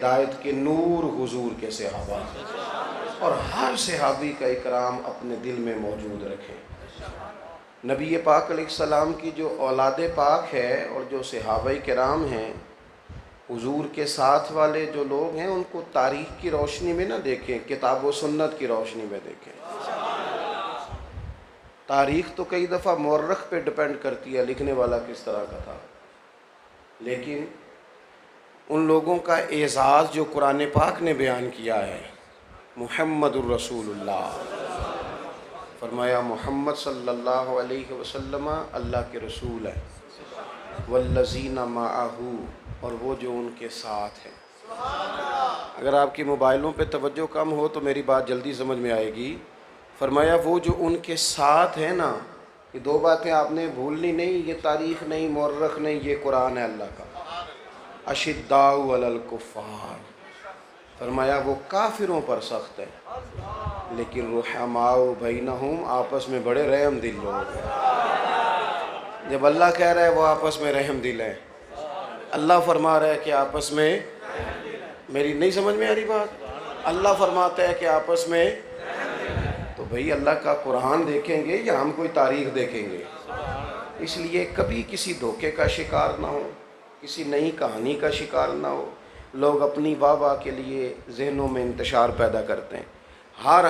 हिदायत के नूर हुजूर के सहाबा, और हर सहाबी का इकराम अपने दिल में मौजूद रखें। नबी पाक अलैहिस्सलाम की जो औलाद पाक है और जो सहाबा किराम हैं, हुजूर के साथ वाले जो लोग हैं, उनको तारीख़ की रोशनी में ना देखें, किताब व सुन्नत की रोशनी में देखें। तारीख़ तो कई दफ़ा मौरख पे डिपेंड करती है, लिखने वाला किस तरह का था, लेकिन उन लोगों का एज़ाज़ जो कुरान पाक ने बयान किया है, मुहम्मदुर रसूलुल्लाह, फरमाया मोहम्मद सल्लल्लाहु अलैहि वसल्लम अल्लाह के रसूल हैं, वल्लज़ीना माअहू, और वो जो उनके साथ हैं। अगर आपकी मोबाइलों पे तवज्जो कम हो तो मेरी बात जल्दी समझ में आएगी। फरमाया वो जो उनके साथ है ना, ये दो बातें आपने भूलनी नहीं, ये तारीख़ नहीं, मौरख नहीं, ये कुरान है अल्लाह का। अशिद्दाउ अलल कुफ़ार, फरमाया वो काफिरों पर सख्त है, लेकिन रुहमाउ बैनहुम, आपस में बड़े रहम दिल लोग हैं। जब अल्लाह कह रहा है वो आपस में रहम दिल है, अल्लाह फरमा रहा है कि आपस में, मेरी नहीं समझ में आ रही बात, अल्लाह फरमाता है कि आपस में, तो भाई अल्लाह का कुरान देखेंगे या हम कोई तारीख़ देखेंगे? इसलिए कभी किसी धोखे का शिकार ना हो, किसी नई कहानी का शिकार ना हो। लोग अपनी वाह वाह के लिए जहनों में इंतशार पैदा करते हैं। हर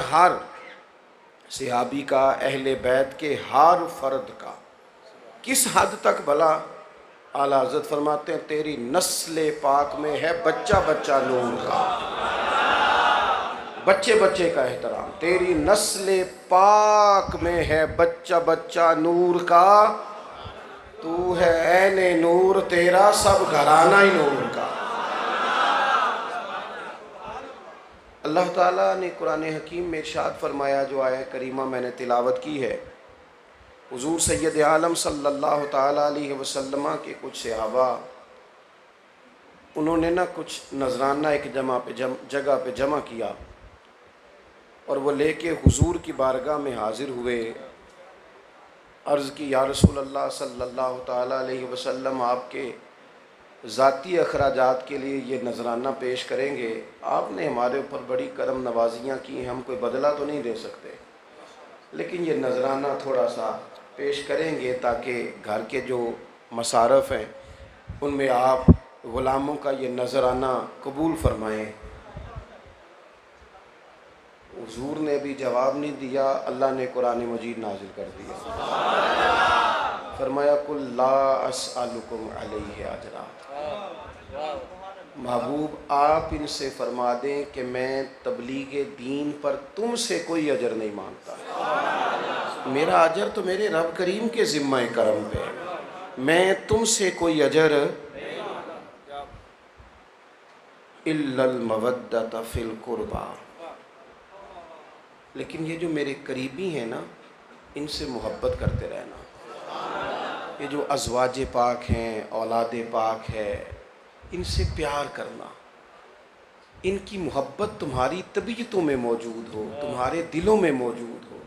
सहाबी का, अहले बैत के हर फ़र्द का, किस हद तक भला आला हज़रत फरमाते हैं, तेरी नस्ल पाक में है बच्चा बच्चा नूर का, बच्चे बच्चे का एहतराम, तेरी नस्ल पाक में है बच्चा बच्चा नूर का, तू है ऐने नूर, तेरा सब घराना ही नूर का। अल्लाह ताला ने कुरान हकीम में इरशाद फरमाया, जो आया करीमा मैंने तिलावत की है, हुजूर सैयद आलम सल्लल्लाहु ताला अलैहि वसल्लम के कुछ सहाबा, उन्होंने ना कुछ नजराना एक जगह पे जमा किया और वो लेके हुजूर की बारगाह में हाजिर हुए। अर्ज़ की, या रसूल अल्लाह सल्लल्लाहु ताला अलैहि वसल्लम, आपके ज़ाती अखराजात के लिए ये नजराना पेश करेंगे। आपने हमारे ऊपर बड़ी करम नवाजियाँ की, हम कोई बदला तो नहीं दे सकते, लेकिन ये नजराना थोड़ा सा पेश करेंगे ताकि घर के जो मसारफ़ हैं उनमें आप ग़ुलामों का ये नजराना कबूल फरमाएँ। हुजूर ने भी जवाब नहीं दिया, अल्लाह ने कुरान मजीद नाजिल कर दिया। फरमाया, कुल ला अस्अलुकुम अलैहि अजरा, महबूब आप इनसे फरमा दें कि मैं तबलीग दीन पर तुमसे कोई अजर नहीं मांगता, मेरा अजर तो मेरे रब करीम के ज़िम्मा करम पे है, मैं तुमसे कोई अजर इल्लल मवद्दत फिल कुर्बा, लेकिन ये जो मेरे करीबी हैं ना, इनसे मोहब्बत करते रहना। ये जो अज़वाज पाक हैं, औलाद पाक है, इनसे प्यार करना, इनकी मोहब्बत तुम्हारी तबीयतों में मौजूद हो, तुम्हारे दिलों में मौजूद हो,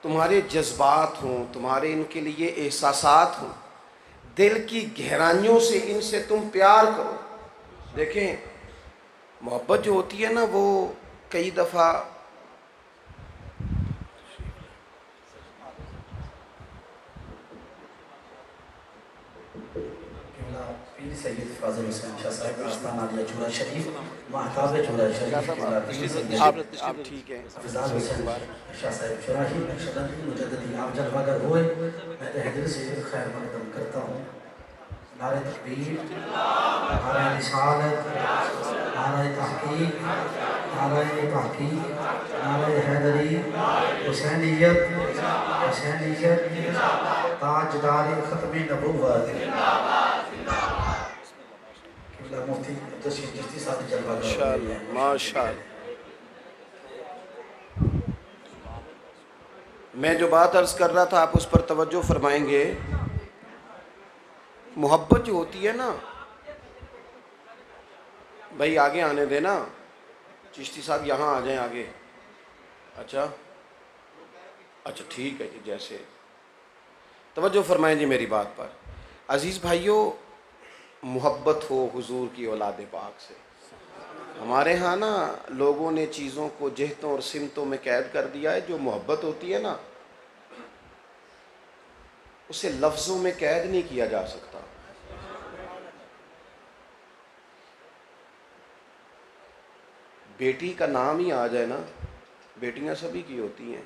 तुम्हारे जज्बात हों, तुम्हारे इनके लिए एहसासात हों, दिल की गहराइयों से इनसे तुम प्यार करो। देखें, मोहब्बत जो होती है ना, वो कई दफ़ा सैयद फाजिल हुसैन शाह साहब आस्थान आलिया चूड़ा शरीफ महताब चूड़ा शरीफ आप ठीक है। फिजाल हुसैन शाह साहब चौराही नक्शबंदी मुजद्दिद आम जलवागर हुए, मैं तहदीर से खैर मकदम करता हूँ। नारे तकबीर, नारे रिसालत, नारे तहकीक, नारे हैदरी, हुसैनियत, ताजदारी खत्मी नबूवत, मुफ्ती चिश्ती साहब जलवा माशाअल्लाह। मैं जो बात अर्ज़ कर रहा था आप उस पर तवज्जो फरमाएंगे। मोहब्बत जो होती है ना, भाई आगे आने देना, चिश्ती साहब यहाँ आ जाएं आगे। अच्छा ठीक है जी, जैसे तवज्जो फरमाएं जी मेरी बात पर। अज़ीज़ भाइयों, मोहब्बत हो हुजूर की औलाद पाक से, हमारे यहाँ ना लोगों ने चीज़ों को जहतों और सिमतों में कैद कर दिया है। जो मोहब्बत होती है ना, उसे लफ्ज़ों में कैद नहीं किया जा सकता। बेटी का नाम ही आ जाए ना, बेटियां सभी की होती हैं,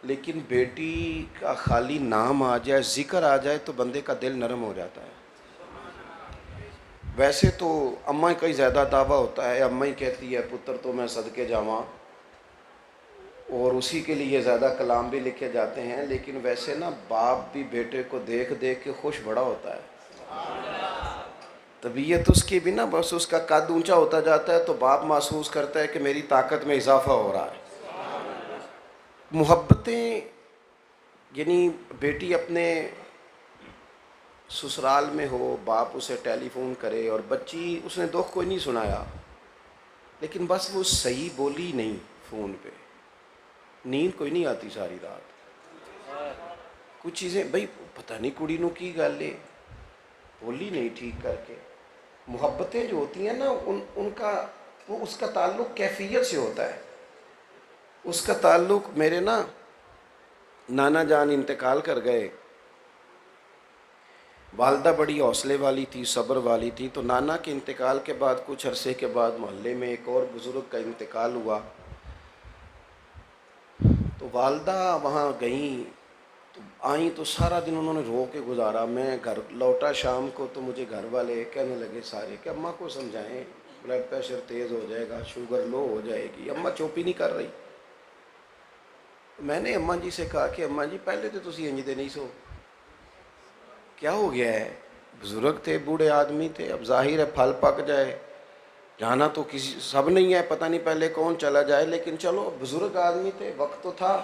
लेकिन बेटी का खाली नाम आ जाए, जिक्र आ जाए, तो बंदे का दिल नरम हो जाता है। वैसे तो अम्मा का ही ज़्यादा दावा होता है, अम्मा ही कहती है पुत्र तो मैं सदके जावा, और उसी के लिए ज़्यादा कलाम भी लिखे जाते हैं। लेकिन वैसे ना बाप भी बेटे को देख देख के खुश बड़ा होता है। तबीयत उसकी भी ना, बस उसका कद ऊंचा होता जाता है तो बाप महसूस करता है कि मेरी ताकत में इजाफा हो रहा है। मोहब्बतें, यानी बेटी अपने ससुराल में हो, बाप उसे टेलीफोन करे और बच्ची, उसने दुख कोई नहीं सुनाया, लेकिन बस वो सही बोली नहीं फ़ोन पे, नींद कोई नहीं आती सारी रात। कुछ चीज़ें भाई पता नहीं कुड़ी नू की गल है, बोली नहीं ठीक करके। मोहब्बतें जो होती हैं ना, उनका वो उसका ताल्लुक़ कैफियत से होता है। उसका ताल्लुक़, मेरे ना नाना जान इंतकाल कर गए, वालदा बड़ी हौसले वाली थी, सब्र वाली थी। तो नाना के इंतकाल के बाद कुछ अरसे के बाद मोहल्ले में एक और बुज़ुर्ग का इंतकाल हुआ, तो वालदा वहाँ गई, तो आई तो सारा दिन उन्होंने रो के गुजारा। मैं घर लौटा शाम को, तो मुझे घर वाले कहने लगे सारे कि अम्मा को समझाएं, ब्लड प्रेशर तेज़ हो जाएगा, शुगर लो हो जाएगी। अम्मा चुप ही नहीं कर रही। मैंने अम्मा जी से कहा कि अम्मा जी पहले तो तुसी इंजदे नहीं सो, क्या हो गया है? बुजुर्ग थे, बूढ़े आदमी थे, अब जाहिर है फल पक जाए, जाना तो किसी सब नहीं है, पता नहीं पहले कौन चला जाए, लेकिन चलो बुजुर्ग आदमी थे, वक्त तो था।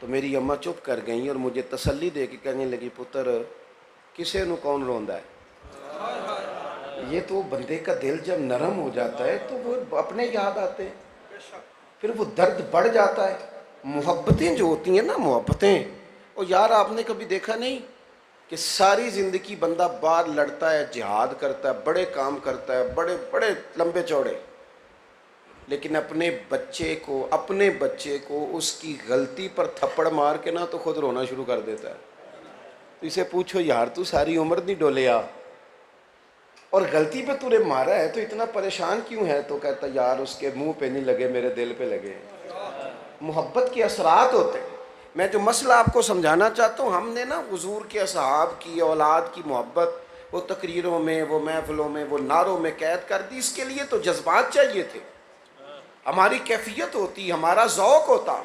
तो मेरी अम्मा चुप कर गई और मुझे तसल्ली दे के कहने लगी, पुत्र किसे नु कौन रोंदा है। ये तो बंदे का दिल जब नरम हो जाता है तो वो अपने याद आते हैं, फिर वो दर्द बढ़ जाता है। मोहब्बतें जो होती हैं ना, मोहब्बतें, और यार आपने कभी देखा नहीं कि सारी ज़िंदगी बंदा बाहर लड़ता है, जिहाद करता है, बड़े काम करता है, बड़े बड़े लंबे चौड़े, लेकिन अपने बच्चे को उसकी गलती पर थप्पड़ मार के ना तो खुद रोना शुरू कर देता है। तो इसे पूछो यार तू सारी उम्र नहीं डोलिया और गलती पे तूने मारा है तो इतना परेशान क्यों है? तो कहता यार उसके मुंह पे नहीं लगे, मेरे दिल पे लगे। मोहब्बत के असरात होते हैं। मैं जो मसला आपको समझाना चाहता हूँ, हमने ना हुजूर के असहाब की औलाद की मोहब्बत वो तकरीरों में, वो महफिलों में, वो नारों में कैद कर दी। इसके लिए तो जज्बात चाहिए थे, हमारी कैफियत होती, हमारा ज़ौक़ होता।